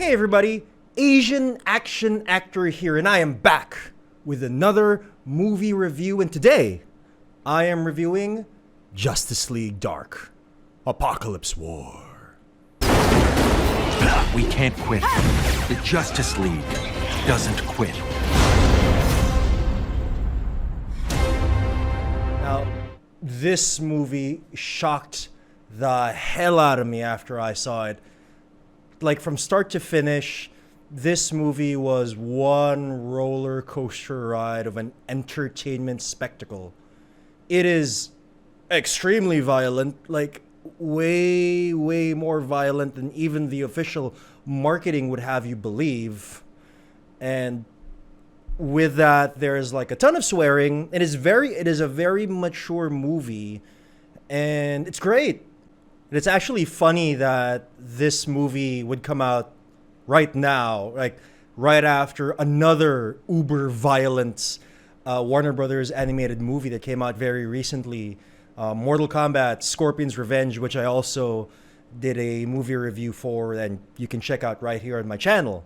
Hey everybody, Asian action actor here, and I am back with another movie review, and today I am reviewing Justice League Dark, Apokolips War. We can't quit. The Justice League doesn't quit. Now, this movie shocked the hell out of me after I saw it. Like, from start to finish, this movie was one roller coaster ride of an entertainment spectacle. It is extremely violent, like way more violent than even the official marketing would have you believe. And with that, there's like a ton of swearing. It is a very mature movie, and it's great. And it's actually funny that this movie would come out right now, like right after another uber violent Warner Brothers animated movie that came out very recently, Mortal Kombat: Scorpion's Revenge, which I also did a movie review for, and you can check out right here on my channel.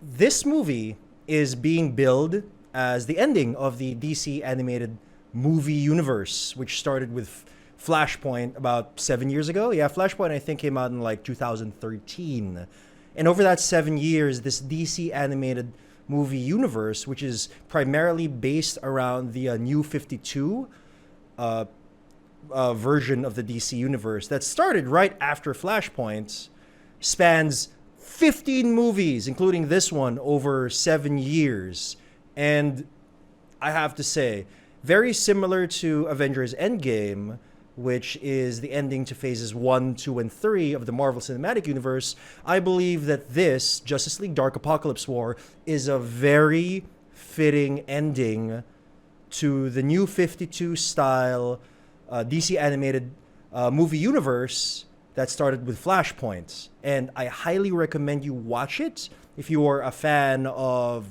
This movie is being billed as the ending of the DC animated movie universe, which started with Flashpoint about 7 years ago. Yeah, Flashpoint I think came out in like 2013. And over that 7 years, this DC animated movie universe, which is primarily based around the New 52 version of the DC universe that started right after Flashpoint, spans 15 movies, including this one, over 7 years. And I have to say, very similar to Avengers Endgame, which is the ending to phases 1, 2, and 3 of the Marvel Cinematic Universe, I believe that this, Justice League Dark Apokolips War, is a very fitting ending to the New 52 style DC animated movie universe that started with Flashpoint. And I highly recommend you watch it if you are a fan of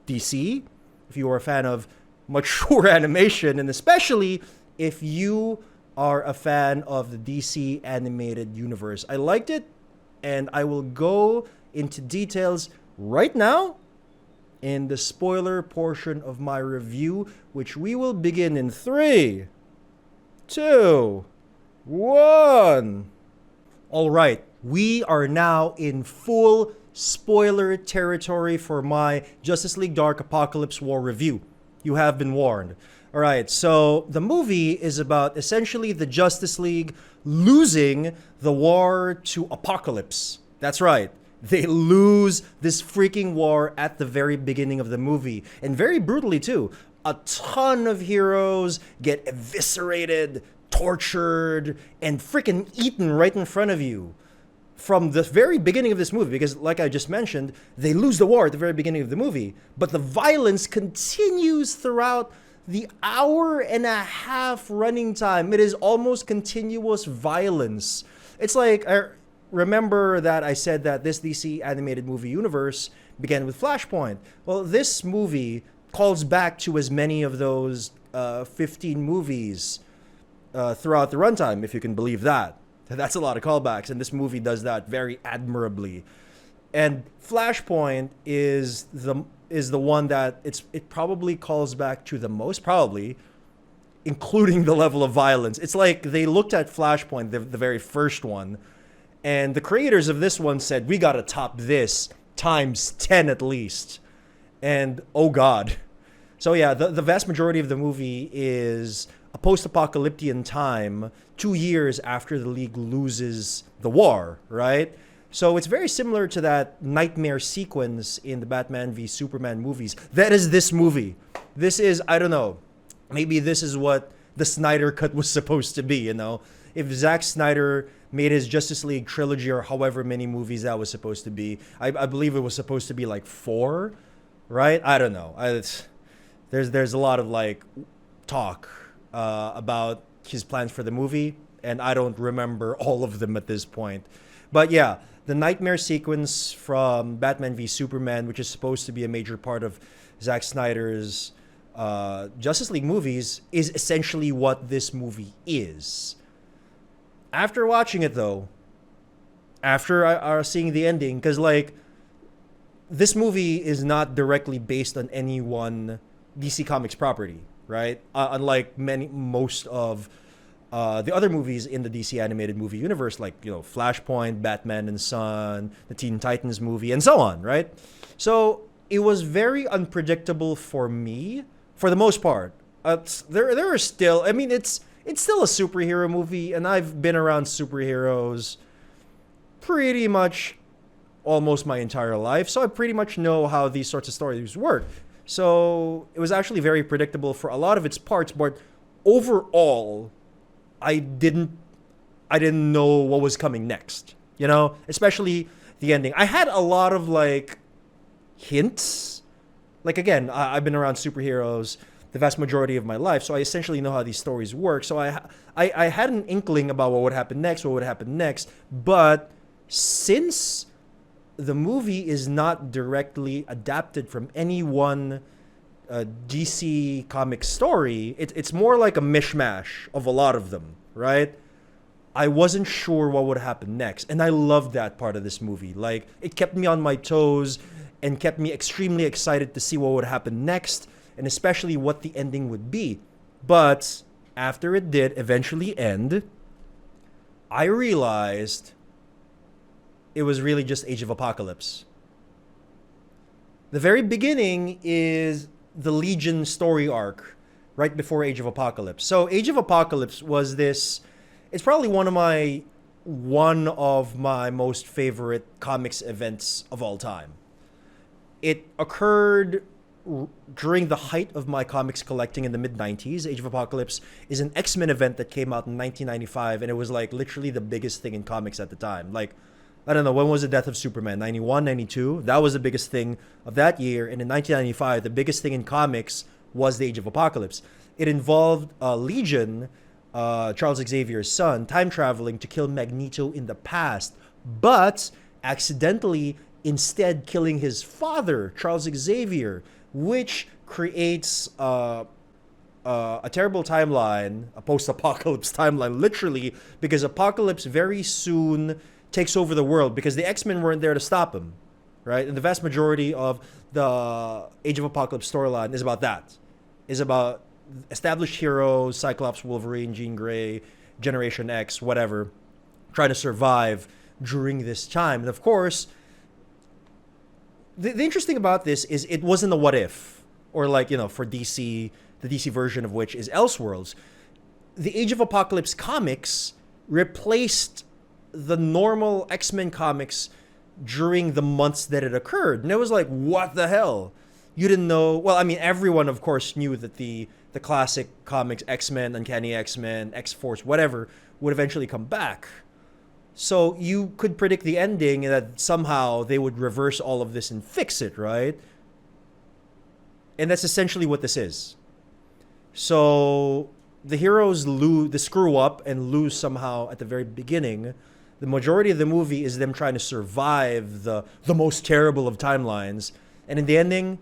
DC, if you are a fan of mature animation, and especially if you are a fan of the DC animated universe. I liked it, and I will go into details right now in the spoiler portion of my review, which we will begin in 3, 2, 1. All right, we are now in full spoiler territory for my Justice League Dark Apokolips War review. You have been warned. All right, so the movie is about essentially the Justice League losing the war to Apokolips. That's right. They lose this freaking war at the very beginning of the movie, and very brutally too. A ton of heroes get eviscerated, tortured, and freaking eaten right in front of you from the very beginning of this movie, because like I just mentioned, they lose the war at the very beginning of the movie, but the violence continues throughout the hour and a half running time. It is almost continuous violence. It's like, I remember that I said that this DC animated movie universe began with Flashpoint. Well, this movie calls back to as many of those 15 movies throughout the runtime, if you can believe that. That's a lot of callbacks, and this movie does that very admirably. And Flashpoint is the one that it probably calls back to the most, probably, including the level of violence. It's like they looked at Flashpoint, the very first one, and the creators of this one said, we gotta top this times 10 at least. And oh god. So yeah, the vast majority of the movie is a post-apocalyptic time 2 years after the League loses the war, right? So it's very similar to that nightmare sequence in the Batman v Superman movies. That is this movie. This is, I don't know, maybe this is what the Snyder Cut was supposed to be, you know? If Zack Snyder made his Justice League trilogy, or however many movies that was supposed to be, I believe it was supposed to be like 4, right? I don't know. There's a lot of like talk about his plans for the movie, and I don't remember all of them at this point. But yeah, the nightmare sequence from Batman v Superman, which is supposed to be a major part of Zack Snyder's Justice League movies, is essentially what this movie is. After watching it, though, after seeing the ending, because like this movie is not directly based on any one DC Comics property, right? Unlike most of the other movies in the DC animated movie universe, like Flashpoint, Batman and Son, the Teen Titans movie, and so on, right? So it was very unpredictable for me, for the most part. There are still, I mean, it's still a superhero movie, and I've been around superheroes pretty much almost my entire life, so I pretty much know how these sorts of stories work. So it was actually very predictable for a lot of its parts, but overall, I didn't know what was coming next. Especially the ending. I had a lot of like hints. Like again, I've been around superheroes the vast majority of my life, so I essentially know how these stories work. So I had an inkling about what would happen next, but since the movie is not directly adapted from any one DC comic story, it's more like a mishmash of a lot of them, right? I wasn't sure what would happen next, and I loved that part of this movie. Like, it kept me on my toes and kept me extremely excited to see what would happen next, and especially what the ending would be. But after it did eventually end, I realized it was really just Age of Apocalypse. The very beginning is the Legion story arc right before Age of Apocalypse. So Age of Apocalypse was it's probably one of my most favorite comics events of all time. It occurred during the height of my comics collecting in the mid-90s. Age of Apocalypse is an X-Men event that came out in 1995, and it was like literally the biggest thing in comics at the time. Like, I don't know, when was the death of Superman? 91, 92? That was the biggest thing of that year. And in 1995, the biggest thing in comics was the Age of Apocalypse. It involved Legion, Charles Xavier's son, time traveling to kill Magneto in the past, but accidentally instead killing his father, Charles Xavier, which creates a terrible timeline, a post-apocalypse timeline, literally, because Apocalypse very soon takes over the world because the X-Men weren't there to stop him, right? And the vast majority of the Age of Apocalypse storyline is about that. Is about established heroes, Cyclops, Wolverine, Jean Grey, Generation X, whatever, trying to survive during this time. And of course, the interesting about this is it wasn't a what if, or like, for DC, the DC version of which is Elseworlds. The Age of Apocalypse comics replaced the normal X-Men comics during the months that it occurred. And it was like, what the hell? You didn't know. Well, I mean, everyone, of course, knew that the classic comics, X-Men, Uncanny X-Men, X-Force, whatever, would eventually come back. So you could predict the ending and that somehow they would reverse all of this and fix it, right? And that's essentially what this is. So the heroes the screw up and lose somehow at the very beginning. The majority of the movie is them trying to survive the most terrible of timelines. And in the ending,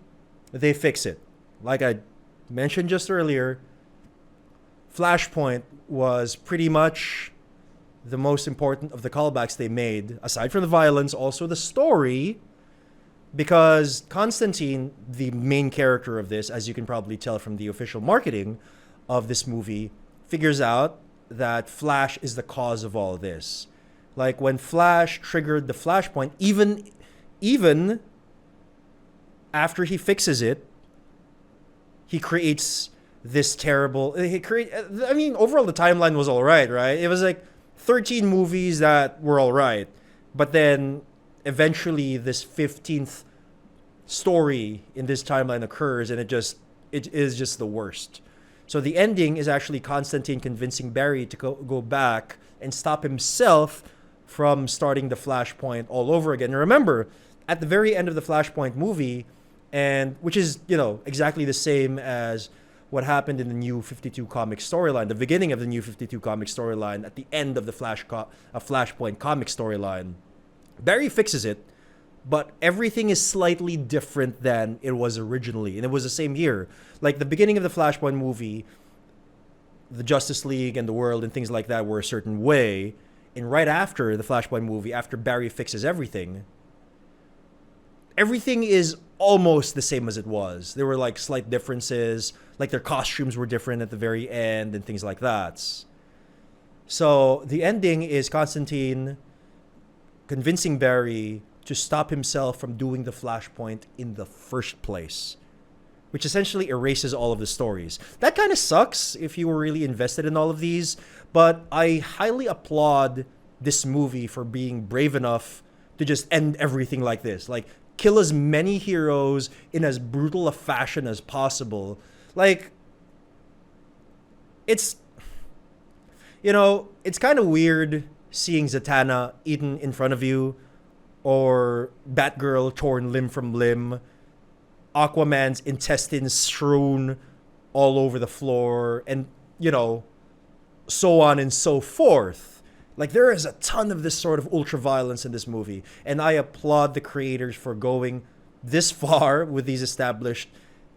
they fix it. Like I mentioned just earlier, Flashpoint was pretty much the most important of the callbacks they made. Aside from the violence, also the story. Because Constantine, the main character of this, as you can probably tell from the official marketing of this movie, figures out that Flash is the cause of all this. Like when Flash triggered the Flashpoint, even after he fixes it, he creates this terrible. I mean, overall the timeline was all right? It was like 13 movies that were all right, but then eventually this 15th story in this timeline occurs, and it is just the worst. So the ending is actually Constantine convincing Barry to go back and stop himself from starting the Flashpoint all over again. And remember, at the very end of the Flashpoint movie, and which is, exactly the same as what happened in the New 52 comic storyline, the beginning of the New 52 comic storyline, at the end of the Flashpoint comic storyline, Barry fixes it, but everything is slightly different than it was originally. And it was the same here. Like the beginning of the Flashpoint movie, the Justice League and the world and things like that were a certain way. And right after the Flashpoint movie, after Barry fixes everything, everything is almost the same as it was. There were like slight differences, like their costumes were different at the very end and things like that. So the ending is Constantine convincing Barry to stop himself from doing the Flashpoint in the first place, which essentially erases all of the stories. That kind of sucks if you were really invested in all of these, but I highly applaud this movie for being brave enough to just end everything like this. Like, kill as many heroes in as brutal a fashion as possible. Like, it's, you know, it's kind of weird seeing Zatanna eaten in front of you, or Batgirl torn limb from limb, Aquaman's intestines strewn all over the floor, and, you know, so on and so forth. Like, there is a ton of this sort of ultra-violence in this movie, and I applaud the creators for going this far with these established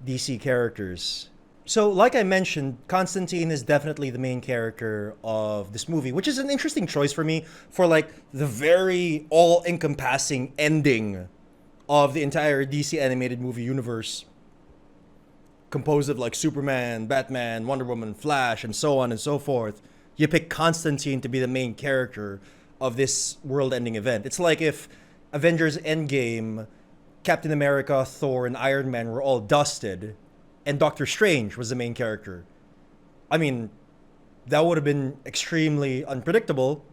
DC characters. So, like I mentioned, Constantine is definitely the main character of this movie, which is an interesting choice for me for, like, the very all-encompassing ending of the entire DC animated movie universe, composed of, like, Superman, Batman, Wonder Woman, Flash, and so on and so forth. You pick Constantine to be the main character of this world-ending event. It's like if Avengers Endgame, Captain America, Thor, and Iron Man were all dusted, and Doctor Strange was the main character. I mean, that would have been extremely unpredictable.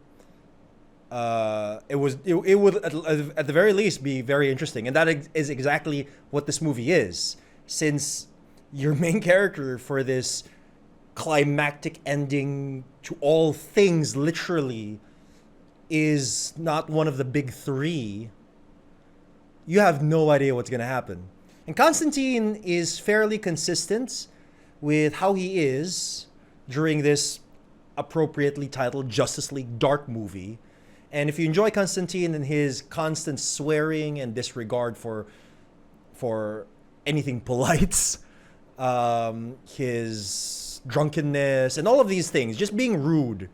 It would at the very least be very interesting, and that is exactly what this movie is. Since your main character for this climactic ending to all things, literally, is not one of the big three, you have no idea what's gonna happen. And Constantine is fairly consistent with how he is during this appropriately titled Justice League Dark movie. And if you enjoy Constantine and his constant swearing and disregard for anything polite, his drunkenness and all of these things, just being rude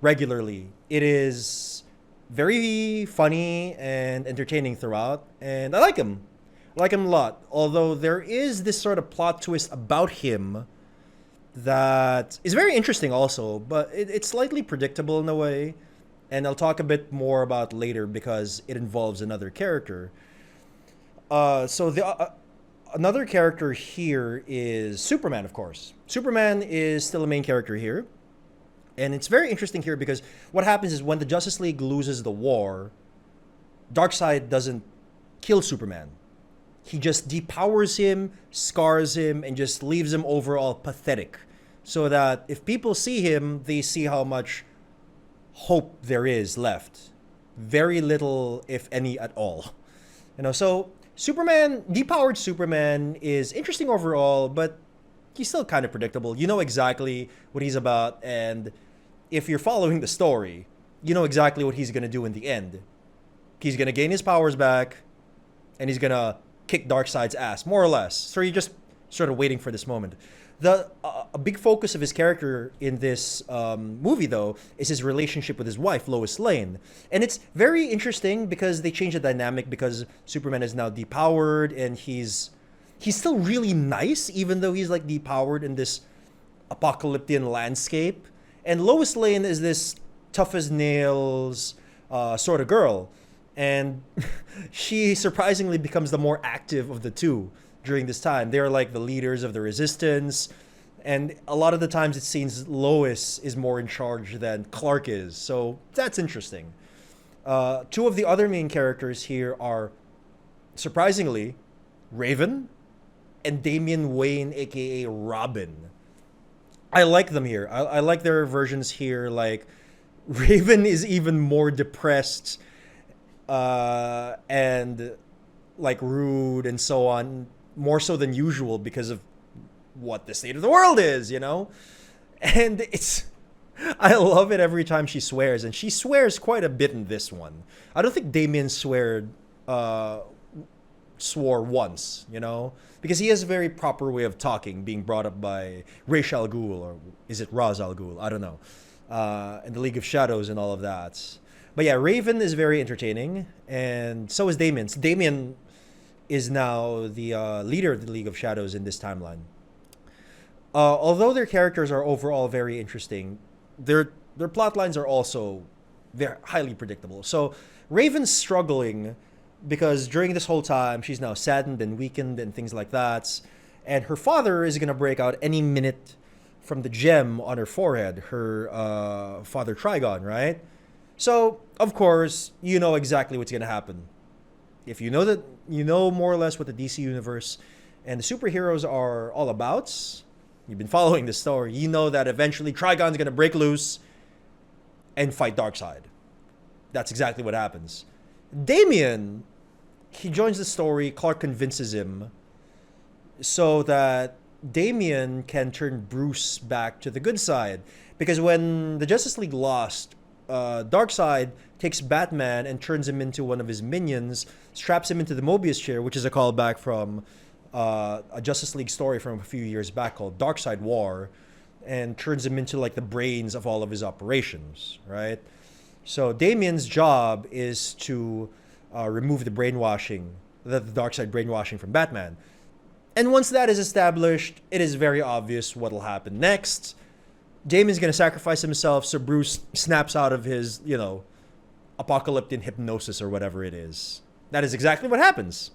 regularly, it is very funny and entertaining throughout. And I like him. I like him a lot. Although there is this sort of plot twist about him that is very interesting also, but it's slightly predictable in a way. And I'll talk a bit more about later because it involves another character. Another character here is Superman, of course. Superman is still a main character here. And it's very interesting here because what happens is when the Justice League loses the war, Darkseid doesn't kill Superman. He just depowers him, scars him, and just leaves him overall pathetic. So that if people see him, they see how much hope there is left. Very little, if any, at all. You know, so depowered Superman is interesting overall, but he's still kind of predictable. You know exactly what he's about, and if you're following the story, you know exactly what he's going to do in the end. He's going to gain his powers back, and he's going to kick Darkseid's ass, more or less. So you're just sort of waiting for this moment. A big focus of his character in this movie, though, is his relationship with his wife, Lois Lane. And it's very interesting because they change the dynamic because Superman is now depowered and he's still really nice, even though he's like depowered in this apocalyptic landscape. And Lois Lane is this tough as nails sort of girl. And she surprisingly becomes the more active of the two during this time. They're like the leaders of the resistance. And a lot of the times it seems Lois is more in charge than Clark is. So that's interesting. Two of the other main characters here are, surprisingly, Raven and Damian Wayne, aka Robin. I like them here. I like their versions here. Like, Raven is even more depressed and like rude and so on, more so than usual because of what the state of the world is, you know? And I love it every time she swears, and she swears quite a bit in this one. I don't think Damian swore once, you know? Because he has a very proper way of talking, being brought up by Ra's al Ghul, or is it Ra's al Ghul? I don't know. and the League of Shadows and all of that. But yeah, Raven is very entertaining, and so is Damian. So Damian is now the leader of the League of Shadows in this timeline. Although their characters are overall very interesting, their plot lines are also very highly predictable. So Raven's struggling because during this whole time she's now saddened and weakened and things like that, and her father is gonna break out any minute from the gem on her forehead, her father Trigon, right? So of course you know exactly what's gonna happen. If you know that, you know more or less what the DC universe and the superheroes are all about. You've been following this story. You know that eventually Trigon's gonna break loose and fight Darkseid. That's exactly what happens. Damian, he joins the story. Clark convinces him so that Damian can turn Bruce back to the good side. Because when the Justice League lost, Darkseid takes Batman and turns him into one of his minions, straps him into the Mobius chair, which is a callback from a Justice League story from a few years back called Untitled War, and turns him into like the brains of all of his operations, right? So Damian's job is to remove the brainwashing, the Darkseid brainwashing from Batman. And once that is established, it is very obvious what will happen next. Damian's going to sacrifice himself so Bruce snaps out of his, apocalyptic hypnosis or whatever it is. That is exactly what happens.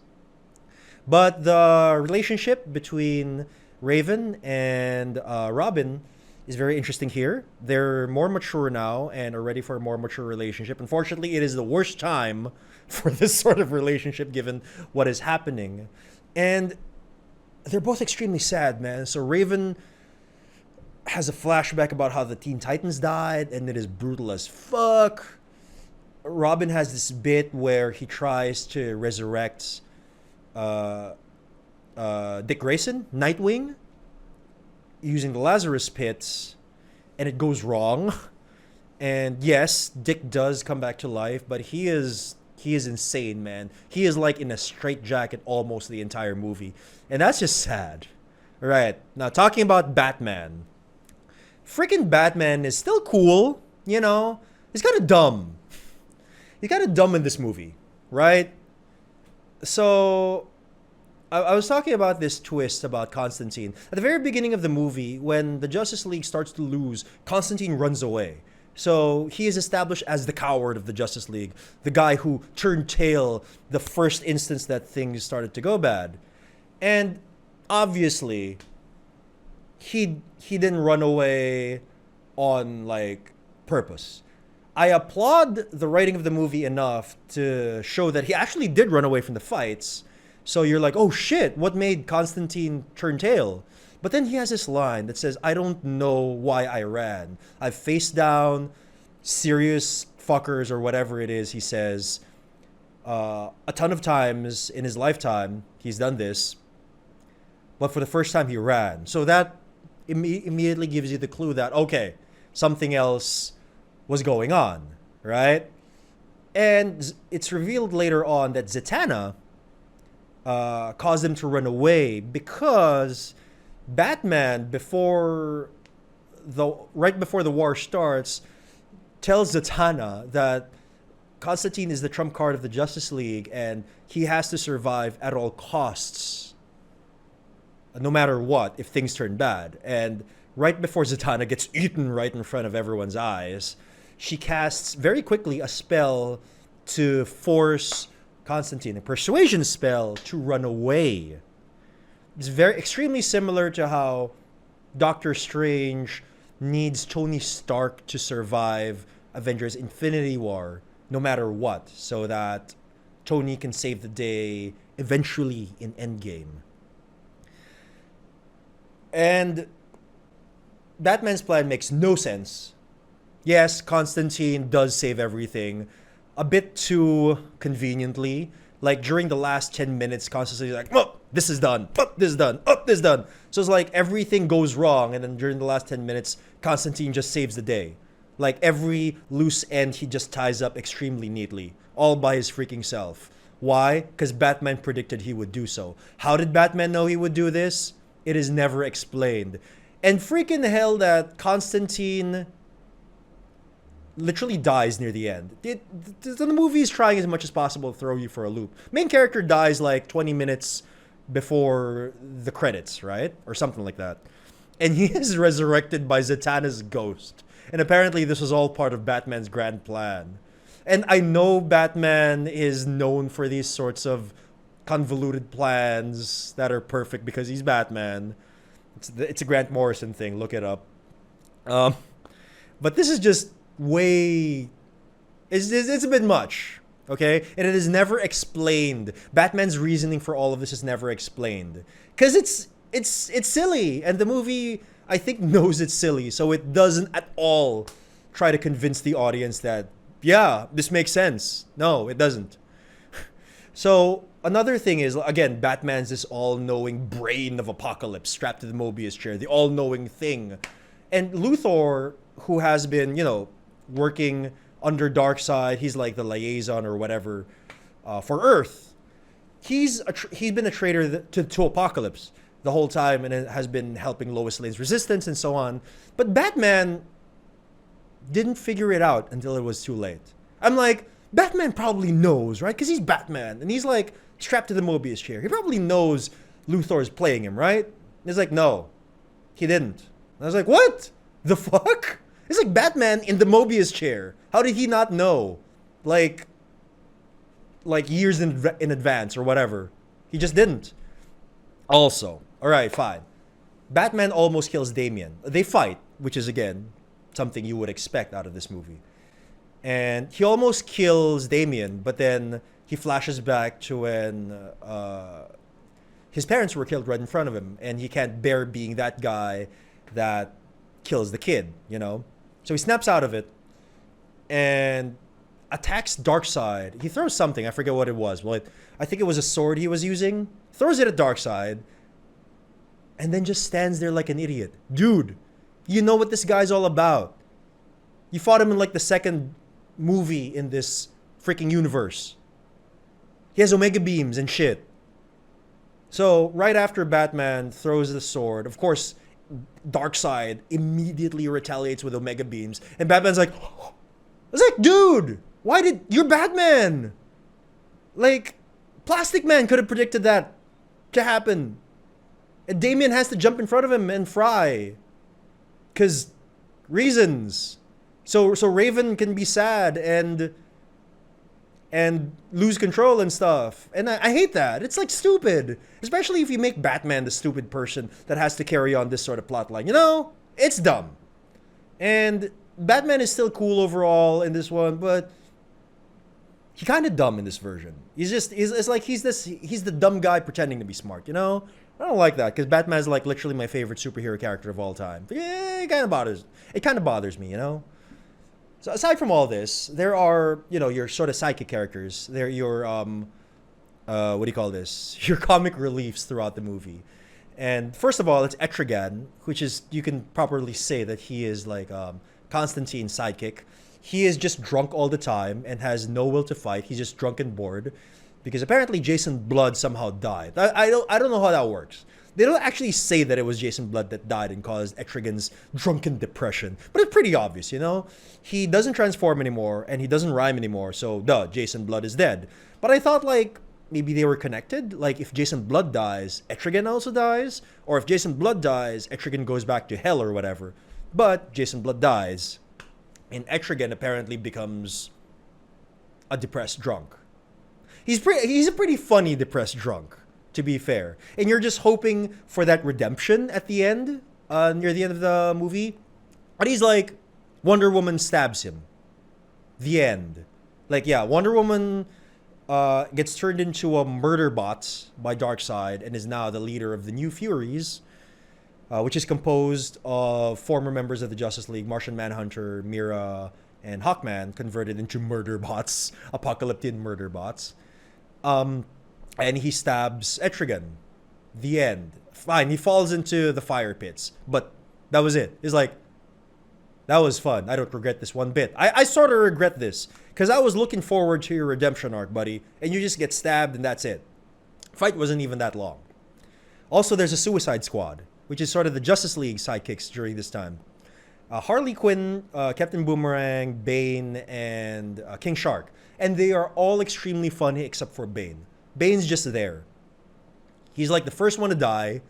But the relationship between Raven and Robin is very interesting here. They're more mature now and are ready for a more mature relationship. Unfortunately, it is the worst time for this sort of relationship given what is happening. And they're both extremely sad, man. So Raven has a flashback about how the Teen Titans died, and it is brutal as fuck. Robin has this bit where he tries to resurrect Dick Grayson, Nightwing, using the Lazarus pits, and it goes wrong. And yes, Dick does come back to life, but he is insane, man. He is like in a straitjacket almost the entire movie, and that's just sad. All right, now talking about Batman. Freaking Batman is still cool, He's kind of dumb. He's kind of dumb in this movie, right? So I was talking about this twist about Constantine. At the very beginning of the movie, when the Justice League starts to lose, Constantine runs away. So he is established as the coward of the Justice League, the guy who turned tail the first instance that things started to go bad. And obviously, he didn't run away on purpose. I applaud the writing of the movie enough to show that he actually did run away from the fights. So you're like, oh shit, what made Constantine turn tail? But then he has this line that says, I don't know why I ran. I've faced down serious fuckers or whatever it is he says a ton of times in his lifetime. He's done this. But for the first time he ran. So that immediately gives you the clue that, okay, something else was going on, right? And it's revealed later on that Zatanna caused him to run away because Batman, right before the war starts, tells Zatanna that Constantine is the trump card of the Justice League and he has to survive at all costs, no matter what, if things turn bad. And right before Zatanna gets eaten right in front of everyone's eyes, she casts very quickly a spell to force Constantine, a persuasion spell, to run away. It's extremely similar to how Doctor Strange needs Tony Stark to survive Avengers Infinity War no matter what, so that Tony can save the day eventually in Endgame. And Batman's plan makes no sense. Yes, Constantine does save everything a bit too conveniently. Like during the last 10 minutes, Constantine's like, oh, this is done, oh, this is done, oh, this is done. So it's like everything goes wrong, and then during the last 10 minutes, Constantine just saves the day. Like every loose end he just ties up extremely neatly, all by his freaking self. Why? Because Batman predicted he would do so. How did Batman know he would do this? It is never explained. And freaking hell that Constantine literally dies near the end. The movie is trying as much as possible to throw you for a loop. Main character dies like 20 minutes before the credits, right? Or something like that. And he is resurrected by Zatanna's ghost. And apparently this was all part of Batman's grand plan. And I know Batman is known for these sorts of convoluted plans that are perfect because he's Batman. It's a Grant Morrison thing. Look it up. But this is just way... It's a bit much, okay? And it is never explained. Batman's reasoning for all of this is never explained. Because it's silly. And the movie, I think, knows it's silly. So it doesn't at all try to convince the audience that, yeah, this makes sense. No, it doesn't. So another thing is, again, Batman's this all-knowing brain of Apokolips strapped to the Mobius chair, the all-knowing thing. And Luthor, who has been, working under Darkseid, he's like the liaison or whatever for Earth. He's been a traitor to Apokolips the whole time and has been helping Lois Lane's resistance and so on. But Batman didn't figure it out until it was too late. I'm like, Batman probably knows, right? Because he's Batman. And he's like strapped to the Mobius chair. He probably knows Luthor's playing him, right? And he's like, no, he didn't. And I was like, what? The fuck? It's like Batman in the Mobius chair. How did he not know? Like years in advance or whatever. He just didn't. Also, all right, fine. Batman almost kills Damian. They fight, which is, again, something you would expect out of this movie. And he almost kills Damian, but then he flashes back to when his parents were killed right in front of him, and he can't bear being that guy that kills the kid, So he snaps out of it and attacks Darkseid. He throws something, I forget what it was. Well, I think it was a sword he was using. Throws it at Darkseid, and then just stands there like an idiot. Dude, you know what this guy's all about. You fought him in like the second movie in this freaking universe. He has Omega beams and shit. So right after Batman throws the sword, of course, Darkseid immediately retaliates with Omega beams, and Batman's like, I was like, dude, you're Batman. Like, Plastic Man could have predicted that to happen. And Damian has to jump in front of him and fry. 'Cause reasons. So Raven can be sad and lose control and stuff. And I hate that. It's like stupid. Especially if you make Batman the stupid person that has to carry on this sort of plot line. It's dumb. And Batman is still cool overall in this one, but he's kind of dumb in this version. It's like he's the dumb guy pretending to be smart, I don't like that, because Batman's like literally my favorite superhero character of all time. Yeah, it kind of bothers me, So aside from all this, there are, your sort of sidekick characters. They're your, what do you call this? Your comic reliefs throughout the movie. And first of all, it's Etrigan, which is, you can properly say that he is like Constantine's sidekick. He is just drunk all the time and has no will to fight. He's just drunk and bored. Because apparently Jason Blood somehow died. I don't know how that works. They don't actually say that it was Jason Blood that died and caused Etrigan's drunken depression. But it's pretty obvious, He doesn't transform anymore, and he doesn't rhyme anymore, so duh, Jason Blood is dead. But I thought, maybe they were connected? Like, if Jason Blood dies, Etrigan also dies? Or if Jason Blood dies, Etrigan goes back to hell or whatever. But Jason Blood dies, and Etrigan apparently becomes a depressed drunk. He's a pretty funny depressed drunk, to be fair. And you're just hoping for that redemption at the end, near the end of the movie. But he's like, Wonder Woman stabs him. The end. Wonder Woman gets turned into a murder bot by Darkseid and is now the leader of the New Furies, which is composed of former members of the Justice League, Martian Manhunter, Mira, and Hawkman, converted into murder bots, apocalyptic murder bots. And he stabs Etrigan. The end. Fine, he falls into the fire pits. But that was it. It's like, that was fun. I don't regret this one bit. I sort of regret this, because I was looking forward to your redemption arc, buddy. And you just get stabbed and that's it. Fight wasn't even that long. Also, there's a Suicide Squad, which is sort of the Justice League sidekicks during this time. Harley Quinn, Captain Boomerang, Bane, and King Shark. And they are all extremely funny except for Bane. Bane's just there. He's like the first one to die.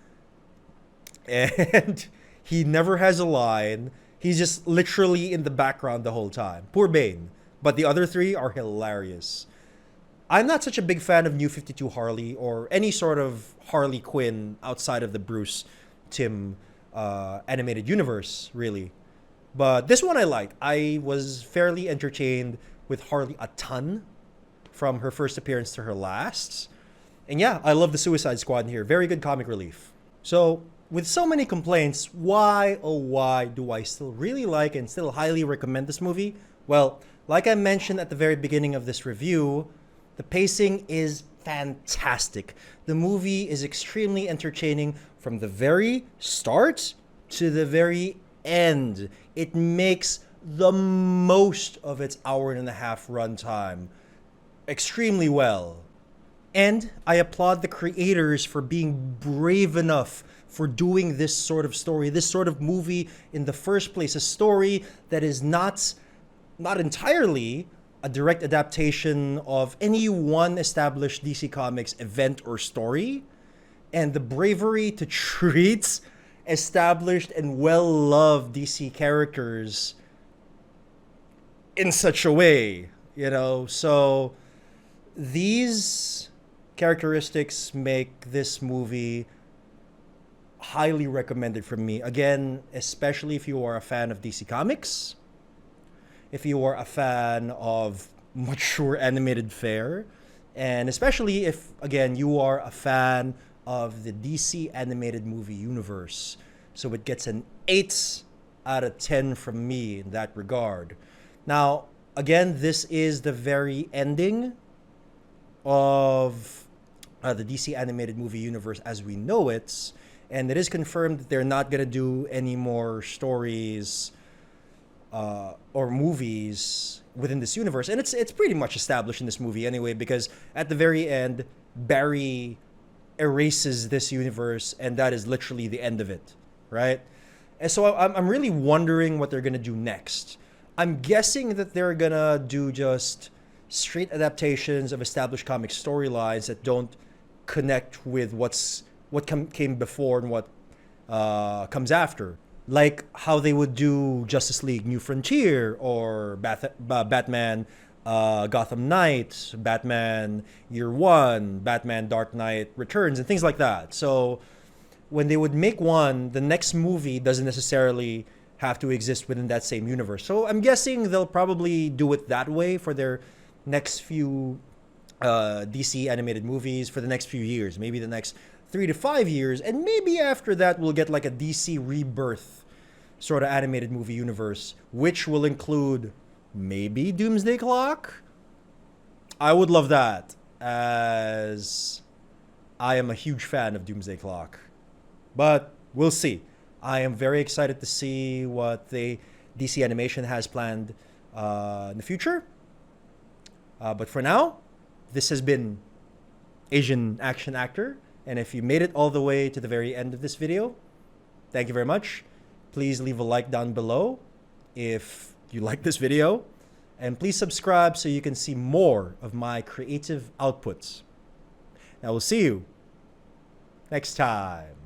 And he never has a line. He's just literally in the background the whole time. Poor Bane. But the other three are hilarious. I'm not such a big fan of New 52 Harley or any sort of Harley Quinn outside of the Bruce Timm animated universe, really. But this one I liked. I was fairly entertained with Harley a ton from her first appearance to her last. And yeah, I love the Suicide Squad in here. Very good comic relief. So, with so many complaints, why, oh why, do I still really like and still highly recommend this movie? Well, like I mentioned at the very beginning of this review, the pacing is fantastic. The movie is extremely entertaining from the very start to the very end. It makes the most of its hour-and-a-half runtime extremely well. And I applaud the creators for being brave enough for doing this sort of story, this sort of movie in the first place. A story that is not entirely a direct adaptation of any one established DC Comics event or story, and the bravery to treat established and well-loved DC characters in such a way, you know? So these characteristics make this movie highly recommended from me. Again, especially if you are a fan of DC Comics, if you are a fan of mature animated fare, and especially if, again, you are a fan of the DC animated movie universe. So it gets an 8 out of 10 from me in that regard. Now, again, this is the very ending of the DC animated movie universe as we know it, and it is confirmed that they're not going to do any more stories or movies within this universe. And it's pretty much established in this movie anyway, because at the very end, Barry erases this universe, and that is literally the end of it, right? And so I'm really wondering what they're going to do next. I'm guessing that they're going to do just straight adaptations of established comic storylines that don't connect with what came before and what comes after. Like how they would do Justice League New Frontier or Batman Gotham Knight, Batman Year One, Batman Dark Knight Returns, and things like that. So when they would make one, the next movie doesn't necessarily have to exist within that same universe. So I'm guessing they'll probably do it that way for their next few DC animated movies for the next few years, maybe the next 3 to 5 years, and maybe after that we'll get like a DC Rebirth sort of animated movie universe, which will include maybe Doomsday Clock. I would love that, as I am a huge fan of Doomsday Clock. But we'll see. I am very excited to see what DC Animation has planned in the future. But for now, this has been Asian Action Actor. And if you made it all the way to the very end of this video, thank you very much. Please leave a like down below if you like this video. And please subscribe so you can see more of my creative outputs. Now we'll see you next time.